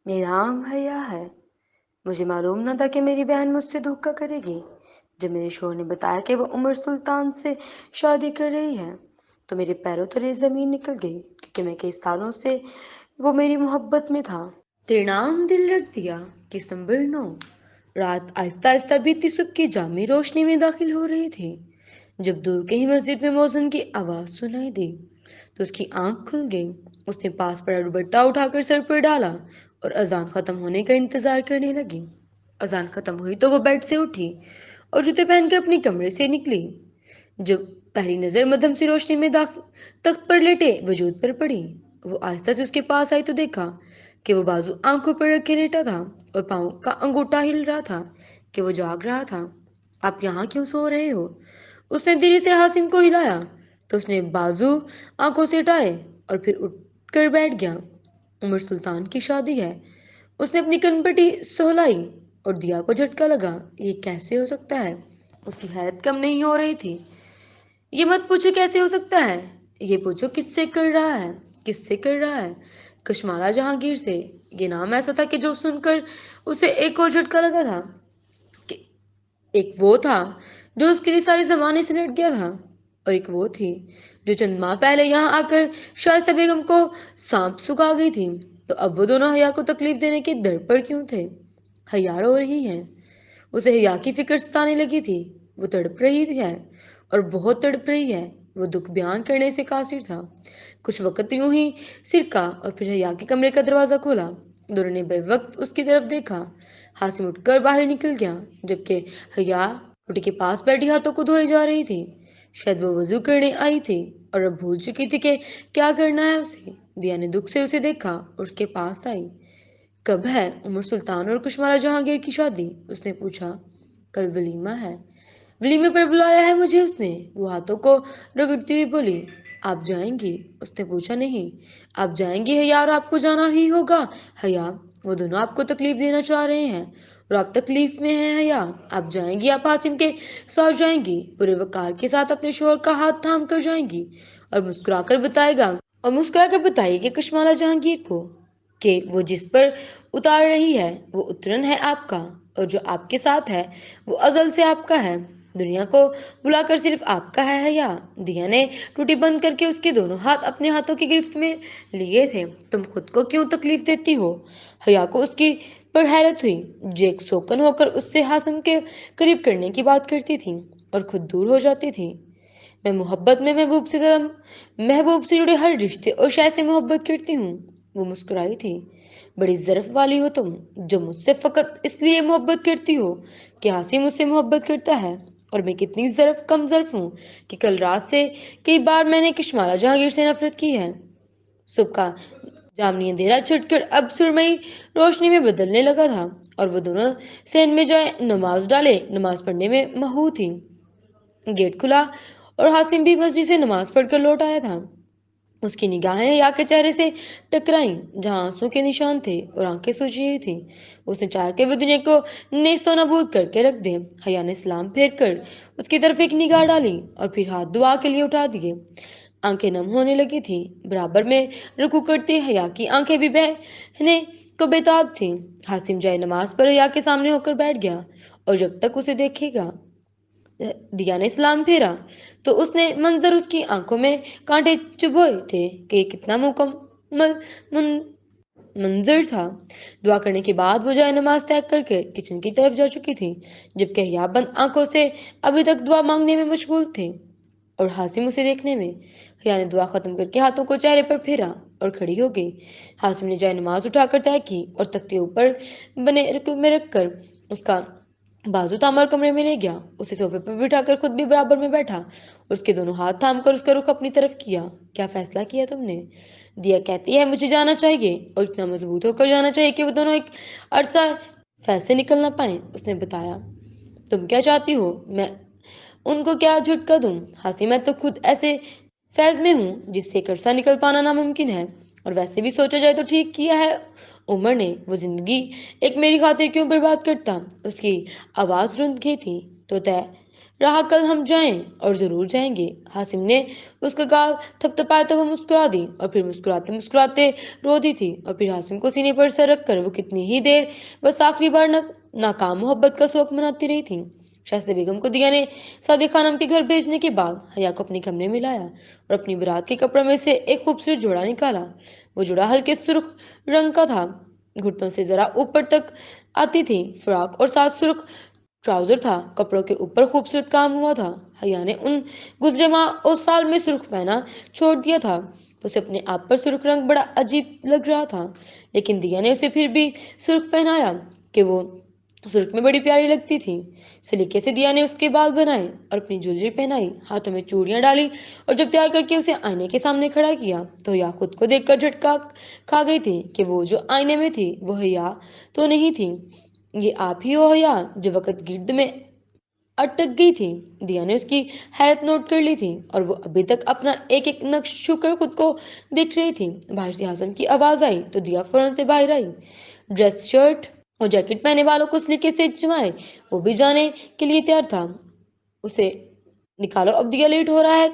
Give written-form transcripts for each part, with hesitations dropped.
میرا نام حیا ہے۔ مجھے معلوم نہ تھا کہ میری بہن مجھ سے دھوکہ کرے گی۔ جب میرے شوہر نے بتایا کہ وہ عمر سلطان سے شادی کر رہی ہے تو میرے پیروں تلے زمین نکل گئی، کیونکہ میں کئی سالوں سے وہ میری محبت میں تھا۔ تیرے نام دل رکھ دیا کہ سنبھلنو۔ رات آہستہ آہستہ بیتی صبح کی جامع روشنی میں داخل ہو رہی تھی، جب دور کہیں مسجد میں مؤذن کی آواز سنائی دی تو اس کی آنکھ کھل گئی۔ اس نے پاس پڑا دوپٹہ اٹھا کر سر پر ڈالا اور اذان ختم ہونے کا انتظار کرنے لگی۔ اذان ختم ہوئی تو وہ بیڈ سے اٹھی اور جوتے پہن کر اپنے کمرے سے نکلی۔ جب پہلی نظر مدھم سی روشنی میں تخت پر لیٹے وجود پر پڑی، وہ آہستہ سے اس کے پاس آئی تو دیکھا کہ وہ بازو آنکھوں پر رکھے لیٹا تھا اور پاؤں کا انگوٹھا ہل رہا تھا کہ وہ جاگ رہا تھا۔ آپ یہاں کیوں سو رہے ہو؟ اس نے دھیرے سے حاسم کو ہلایا تو اس نے بازو آنکھوں سے ہٹائے اور پھر اٹھ کر بیٹھ گیا۔ عمر سلطان کی شادی ہے۔ اس نے اپنی کن پٹی سہلائی اور دیا کو جھٹکا لگا۔ یہ کیسے ہو سکتا ہے؟ اس کی حیرت کم نہیں ہو رہی تھی۔ یہ مت پوچھو کیسے ہو سکتا ہے، یہ پوچھو کس سے کر رہا ہے۔ کس سے کر رہا ہے؟ کشمالہ جہانگیر سے۔ یہ نام ایسا تھا کہ جو سن کر اسے ایک اور جھٹکا لگا تھا کہ ایک وہ تھا جو اس کے لیے سارے زمانے سے لٹ گیا تھا، اور ایک وہ تھی جو چند ماہ پہلے یہاں آ کر شائستہ بیگم کو سانپ سکھا گئی تھی۔ تو اب وہ دونوں حیا کو تکلیف دینے کے در پر کیوں تھے؟ حیا رو رہی ہے۔ اسے حیا کی فکر ستانے لگی تھی۔ وہ تڑپ رہی ہے اور بہت تڑپ رہی ہے۔ وہ دکھ بیان کرنے سے قاصر تھا۔ کچھ وقت یوں ہی سرکا اور پھر حیا کے کمرے کا دروازہ کھولا۔ دونوں نے بے وقت اس کی طرف دیکھا۔ حاسم اٹھ کر باہر نکل گیا، جبکہ حیا روٹی کے پاس بیٹھی ہاتھوں کو دھوئے جا رہی تھی۔ شاید وہ وضو کرنے آئی تھی اور اب بھول چکی تھی کہ کیا کرنا ہے اسے۔ دیا نے دکھ سے اسے دیکھا اور اس کے پاس آئی۔ کب ہے عمر سلطان اور کشمالہ جہانگیر کی شادی؟ اس نے پوچھا۔ کل ولیمہ ہے۔ ولیمے پر بلایا ہے مجھے اس نے، وہ ہاتھوں کو رگڑتی ہوئی بولی۔ آپ جائیں گی؟ اس نے پوچھا۔ نہیں، آپ جائیں گی حیا، اور آپ کو جانا ہی ہوگا حیا۔ وہ دونوں آپ کو تکلیف دینا چاہ رہے ہیں اور آپ تکلیف میں ہیں حیا۔ آپ جائیں گی، آپ حاسم کے ساتھ جائیں گی، پورے وقار کے ساتھ اپنے شوہر کا ہاتھ تھام کر جائیں گی اور مسکرا کر بتائے گی کشمالہ جہانگیر کو کہ وہ جس پر اتار رہی ہے وہ اترن ہے آپ کا، اور جو آپ کے ساتھ ہے وہ ازل سے آپ کا ہے، دنیا کو بلا کر صرف آپ کا ہے حیا۔ دیا نے ٹوٹی بند کر کے اس کے دونوں ہاتھ اپنے ہاتھوں کی گرفت میں لیے تھے۔ تم خود کو کیوں تکلیف دیتی ہو؟ حیا کو اس کی پر حیرت ہوئی، جو ایک سوکن ہو کر اس سے حاسم کے قریب کرنے کی بات کرتی تھی اور خود دور ہو جاتی تھی۔ میں محبت میں محبوب سے جڑے ہر رشتے اور شے سے محبت کرتی ہوں۔ وہ مسکرائی تھی۔ بڑی ظرف والی ہو تم، جو مجھ سے فقط اس لیے محبت کرتی ہو کہ حاسم مجھ سے محبت کرتا ہے، اور میں کتنی کم ظرف ہوں کہ کل رات سے کئی بار میں نے کشمالہ جہانگیر سے نفرت کی ہے۔ صبح کا جامنی اندھیرا چھٹ کر اب سرمئی روشنی میں بدلنے لگا تھا اور وہ دونوں صحن میں جائے نماز ڈالے نماز پڑھنے میں مہو تھی۔ گیٹ کھلا اور حاسم بھی مسجد سے نماز پڑھ کر لوٹ آیا تھا۔ اس کی نگاہیں حیا کے چہرے سے ٹکرائیں، جہاں آنسو کے نشان تھے اور آنکھیں سوجی ہوئی تھیں۔ اس نے چاہا کہ وہ دنیا کو نیست و نابود کر کے رکھ دے۔ حیا نے سلام پھیر کر اس کی طرف ایک نگاہ ڈالی اور پھر ہاتھ دعا کے لیے اٹھا دیے۔ آنکھیں نم ہونے لگی تھی۔ برابر میں رکوع کرتے حیا کی آنکھیں بھی بہنے کو بےتاب تھیں۔ حاسم جائے نماز پر حیا کے سامنے ہو کر بیٹھ گیا اور جب تک اسے دیکھے گا دیا نے سلام پھیرا تو اس نے منظر اس کی آنکھوں میں کانٹے چبھوئے تھے کہ یہ کتنا مکمل منظر تھا۔ دعا کرنے کے بعد وہ جائے نماز طے کر کے کچن کی طرف جا چکی تھی، جبکہ حیا بند آنکھوں سے ابھی تک دعا مانگنے میں مشغول تھے اور حاسم اسے دیکھنے میں۔ حیا نے دعا ختم کر کے ہاتھوں کو چہرے پر پھیرا اور کھڑی ہو گئی۔ حاسم نے جائے نماز اٹھا کر طے کی اور تختے اوپر بنے رکوع میں رکھ کر اس کا بازو تھام اور کمرے میں لے گیا۔ اسے صوفے پر بٹھا کر خود بھی برابر میں بیٹھا اور اس کے دونوں ہاتھ تھام کر اس کا رخ اپنی طرف کیا۔ کیا فیصلہ کیا تم نے؟ دیا کہتی ہے مجھے جانا چاہیے اور اتنا مضبوط ہو کر جانا چاہیے کہ وہ دونوں ایک عرصہ فیصلے نکل نہ پائیں۔ اس نے بتایا۔ تم کیا چاہتی ہو میں ان کو کیا جھٹکا دوں؟ حاسم میں تو خود ایسے فیض میں ہوں جس سے ایک عرصہ نکل پانا ناممکن ہے، اور ویسے بھی سوچا جائے تو ٹھیک کیا ہے عمر نے، وہ زندگی ایک میری خاطر کیوں برباد کرتا؟ اس کی آواز رند گئی تھی۔ تو طے رہا کل ہم جائیں اور ضرور جائیں گے۔ حاسم نے اس کا گال تھپتپایا تو وہ مسکرا دی اور پھر مسکراتے مسکراتے رو دی تھی، اور پھر حاسم کو سینے پر سر رکھ کر وہ کتنی ہی دیر بس آخری بار ناکام محبت کا شوق مناتی رہی تھی۔ شائستہ بیگم کو دیا نے سعدی خانم کے گھر بھیجنے کے بعد حیا کو اپنے کمرے میں لایا اور اپنی برات کے کپڑوں میں سے ایک خوبصورت جوڑا نکالا۔ وہ جوڑا ہلکے سرخ رنگ کا تھا، گھٹنوں سے ذرا اوپر تک آتی تھی، فراق اور ساتھ سرخ ٹراؤزر تھا، کپڑوں کے اوپر خوبصورت کام ہوا تھا۔ حیا نے ان گزرے ماہ اور سال میں سرخ پہنا چھوڑ دیا تھا تو اسے اپنے آپ پر سرخ رنگ بڑا عجیب لگ رہا تھا، لیکن دیا نے اسے پھر بھی سرخ پہنایا کہ وہ سرخ میں بڑی پیاری لگتی تھی۔ سلیقے سے دیا نے اس کے بال بنائے اور اپنی جویلری پہنائی، ہاتھوں میں چوڑیاں ڈالی، اور جب تیار کر کے اسے آئینے کے سامنے کھڑا کیا تو حیا خود کو دیکھ کر جھٹکا کھا گئی تھی کہ وہ جو آئینے میں تھی وہ حیا تو نہیں تھی۔ یہ آپ ہی ہو حیا جو وقت گرد میں اٹک گئی تھی؟ دیا نے اس کی حیرت نوٹ کر لی تھی اور وہ ابھی تک اپنا ایک ایک نقش چھو کر خود کو دیکھ رہی تھی۔ باہر سے حسن کی آواز آئی تو دیا فوراً سے باہر آئی۔ ڈریس شرٹ اور جیکٹ پہنے والوں کو سلیقے سے جمائے وہ بھی جانے کے لیے تیار تھا۔ اسے نکالو، اب دیا لیٹ ہو رہا ہے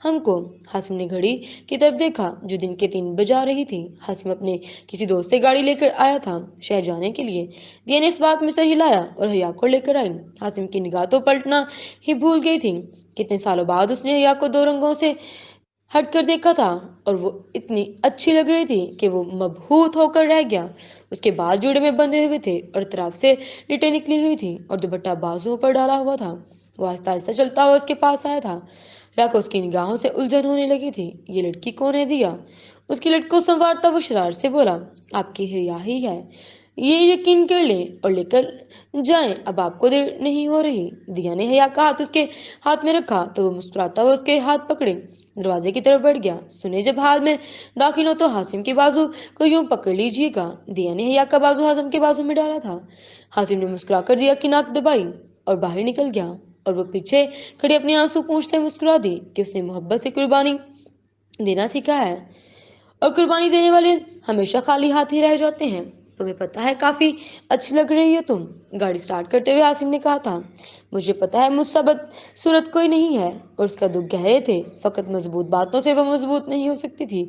ہم کو۔ حاسم نے گھڑی کی طرف دیکھا جو دن کے 3 بجا رہی تھی۔ حاسم اپنے کسی دوست سے گاڑی لے کر آیا تھا شہر جانے کے لیے۔ دیا نے اس بات میں سر ہلایا اور حیا کو لے کر آئی۔ حاسم کی نگاہ تو پلٹنا ہی بھول گئی تھی۔ کتنے سالوں بعد اس نے حیا کو 2 رنگوں سے ہٹ کر دیکھا تھا اور وہ اتنی اچھی لگ رہی تھی کہ وہ مبہوت ہو کر رہ گیا۔ اس کے بال جوڑے میں بندھے ہوئے تھے اور اطراف سے لٹیں نکلی ہوئی تھی اور دوپٹہ بازوؤں پر ڈالا ہوا تھا۔ وہ آہستہ آہستہ چلتا ہوا اس کے پاس آیا تھا۔ حیا کو اس کی نگاہوں سے الجھن ہونے لگی تھی۔ یہ لڑکی کون ہے دیا؟ اس کی لٹ کو سنوارتا وہ شرار سے بولا۔ آپ کی حیا ہی ہے، یہ یقین کر لیں اور لے کر جائیں، اب آپ کو دیر نہیں ہو رہی۔ دیا نے حیا کا ہاتھ اس کے ہاتھ میں رکھا تو وہ مسکراتا ہوا اس کے ہاتھ پکڑے دروازے کی طرف بڑھ گیا۔ سنیں، جب حال میں داخل ہو تو حاسم کے بازو کو یوں پکڑ لیجیے گا۔ دیا نے حیا کا بازو حاسم کے بازو میں ڈالا تھا۔ حاسم نے مسکرا کر دیا کی ناک دبائی اور باہر نکل گیا، اور وہ پیچھے کھڑی اپنی آنسو پوچھتے مسکرا دی کہ اس نے محبت سے قربانی دینا سیکھا ہے، اور قربانی دینے والے ہمیشہ خالی ہاتھ ہی رہ جاتے ہیں۔ تمہیں پتا ہے کافی اچھی لگ رہی ہو تم، گاڑی سٹارٹ کرتے ہوئے حاسم نے کہا تھا۔ مجھے پتا ہے مجھ سے بد صورت کوئی نہیں ہے، اور اس کا دکھ گہرے تھے، فقط مضبوط باتوں سے وہ مضبوط نہیں ہو سکتی تھی۔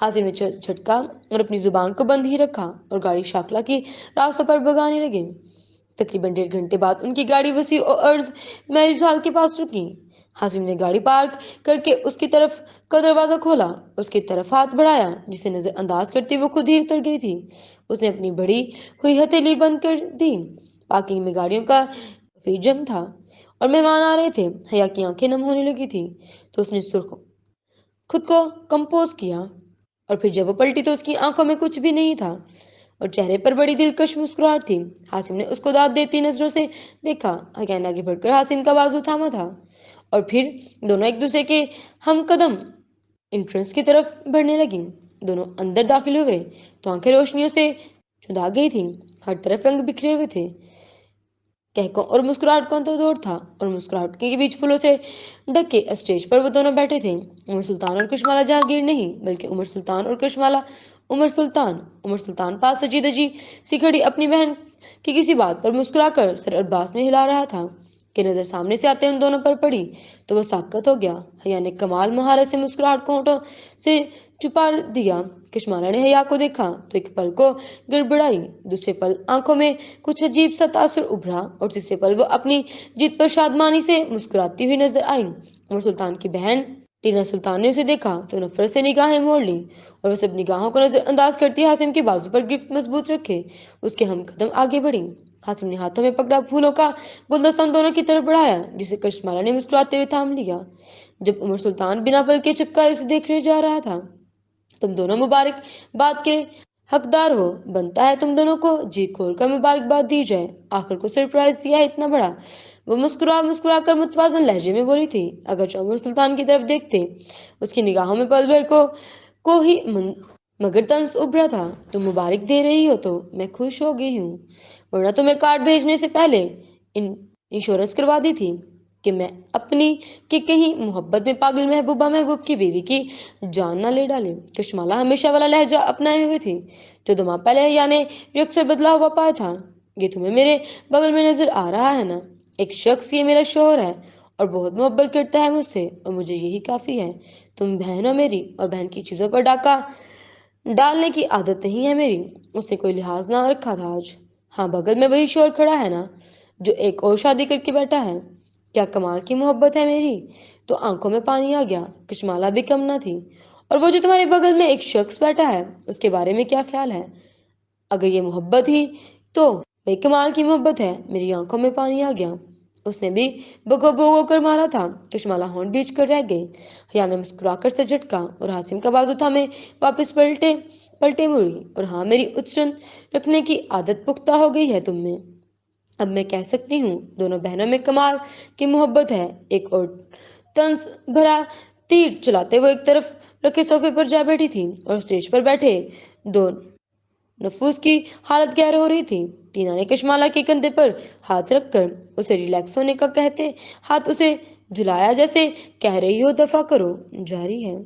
حاسم نے جھٹکا اور اپنی زبان کو بند ہی رکھا اور گاڑی شاکلہ کی راستوں پر بھگانے لگے۔ تقریباً 1.5 گھنٹے بعد ان کی گاڑی وسیع و عرض میرج ہال کے پاس رکی۔ حاسم نے گاڑی پارک کر کے اس کی طرف کا دروازہ کھولا، اس کی طرف ہاتھ بڑھایا، جسے نظر انداز کرتی وہ خود ہی اتر گئی تھی۔ اس نے اپنی بڑی ہوئی ہتھیلی بند کر دی۔ پارکنگ میں گاڑیوں کا کافی جم تھا اور مہمان آ رہے تھے۔ حیا کی آنکھیں نم ہونے لگی تھی تو اس نے خود کو کمپوز کیا، اور پھر جب وہ پلٹی تو اس کی آنکھوں میں کچھ بھی نہیں تھا اور چہرے پر بڑی دلکش مسکراہٹ تھی۔ حاسم نے اس کو داد دیتی نظروں سے دیکھا۔ حیا نے آگے بڑھ کر حاسم کا بازو تھاما تھا اور پھر دونوں ایک دوسرے کے ہم قدم انٹرنس کی طرف بڑھنے لگیں۔ دونوں اندر داخل ہوئے تو آنکھیں روشنیوں سے چندھا گئی تھیں، ہر طرف رنگ بکھرے ہوئے تھے، کہکوں اور مسکراہٹ کا تو دور تھا، اور مسکراہٹ کے بیچ پھولوں سے ڈھکے اسٹیج پر وہ دونوں بیٹھے تھے۔ عمر سلطان اور کشمالہ جہانگیر نہیں، بلکہ عمر سلطان اور کشمالہ۔ عمر سلطان پاس سجی دجی سی کھڑی اپنی بہن کی کسی بات پر مسکرا کر سر ارباس میں ہلا رہا تھا کہ نظر سامنے سے آتے ان دونوں پر پڑی تو وہ ساکت ہو گیا۔ حیا نے کمال مہارت سے مسکراہٹ کو ہونٹوں سے چھپا دیا۔ کشمالہ نے حیا کو دیکھا تو ایک پل کو گڑبڑائی، دوسرے پل آنکھوں میں کچھ عجیب سا تاثر ابھرا، اور تیسرے پل وہ اپنی جیت پر شادمانی سے مسکراتی ہوئی نظر آئی۔ عمر سلطان کی بہن ٹینا سلطان نے اسے دیکھا تو نفرت سے نگاہیں موڑ لیں، اور وہ سب نگاہوں کو نظر انداز کرتی حاسم کے بازو پر گرفت مضبوط رکھے اس کے ہم قدم آگے بڑھی۔ حاسم نے ہاتھوں میں پکڑا پھولوں کا گلدستہ ان دونوں کی طرف بڑھایا، جسے کشمالہ نے مسکراتے ہوئے تھام لیا۔ جب عمر سلطان بنا پل کے چپکا اسے دیکھنے جا رہا تھا، تم دونوں مبارک باد کے حقدار ہو، بنتا ہے تم دونوں کو جی کھول کر مبارک باد دی جائے، آخر کو سرپرائز دیا ہے اتنا بڑا۔ وہ مسکرا کر متوازن لہجے میں بولی تھی، اگرچہ عمر سلطان کی طرف دیکھتے اس کی نگاہوں میں پل بھر کو ہی مگر طنز ابھرا تھا۔ تم مبارک دے رہی ہو تو میں خوش ہو گئی ہوں، ورنہ تمہیں کارڈ بھیجنے سے پہلے انشورنس کروا دی تھی کہ میں اپنی کہ کہیں محبت میں پاگل محبوب کی بیوی کی جان نہ لے ڈالے۔ کشمالہ ہمیشہ والا لہجہ اپنائے ہوئے تھی جو 2 ماہ پہلے حیا نے یکسر بدلا ہوا پایا تھا۔ یہ تمہیں میرے بغل میں نظر آ رہا ہے نا، ایک شخص، یہ میرا شوہر ہے، اور بہت محبت کرتا ہے مجھ سے اور مجھے یہی کافی ہے۔ تم بہن ہو میری اور بہن کی چیزوں پر ڈاکہ ڈالنے کی عادت نہیں ہے میری۔ اس نے کوئی لحاظ نہ رکھا تھا آج۔ ہاں، بغل میں وہی شور کھڑا ہے نا جو ایک اور شادی کر کے بیٹھا ہے۔ کیا کمال کی محبت ہے میری! تو آنکھوں میں پانی آ گیا۔ کشمالہ بھی کم نہ تھی۔ اور وہ جو تمہارے بغل میں ایک شخص بیٹھا ہے اس کے بارے میں کیا خیال ہے؟ اگر یہ محبت ہی تو بے کمال کی محبت ہے۔ میری آنکھوں میں پانی آ گیا۔ اس نے بھی بگو بگو کر مارا تھا۔ کشمالہ ہونٹ بیچ کر رہ گئی۔ حیا نے مسکرا کر سے جھٹکا اور عاصم کا بازو تھامے واپس پلٹے مڑی۔ اور ہاں، میری اچھن رکھنے کی عادت پختہ ہو گئی ہے تم میں۔ اب میں کہہ سکتی ہوں دونوں بہنوں میں کمال کی محبت ہے۔ ایک اور طنز بھرا تیر چلاتے وہ ایک طرف رکھے صوفے پر جا بیٹھی تھی اور اسٹیج پر بیٹھے دو نفوس کی حالت گہر ہو رہی تھی۔ ٹینا نے کشمالہ کے کندھے پر ہاتھ رکھ کر اسے ریلیکس ہونے کا کہتے ہاتھ اسے جھلایا، جیسے کہہ رہی ہو دفع کرو۔ جاری ہے۔